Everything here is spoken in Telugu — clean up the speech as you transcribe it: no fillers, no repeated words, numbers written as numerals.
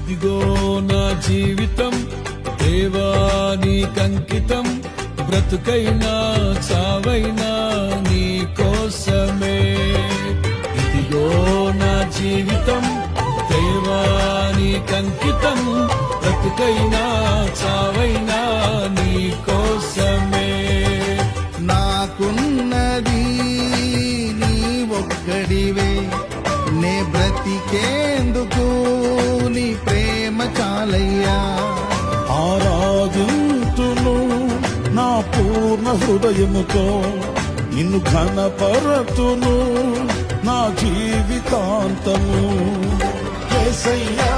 ఇదిగో నా జీవితం దేవానికంకితం, బ్రతుకైనా చావైనా నీ కోసమే. ఇదిగో నా జీవితం దేవానికంకితం, బ్రతుకైనా చావైనా నీ కోసమే. నాకున్నది నీ ఒక్కడివే, నే బ్రతికేందుకు నీ ప్రేమ చాలయ్యా. ఆరాధింతును నా పూర్ణ హృదయముతో, నిన్ను ఘనపరతును నా జీవితాంతము. యేసయ్యా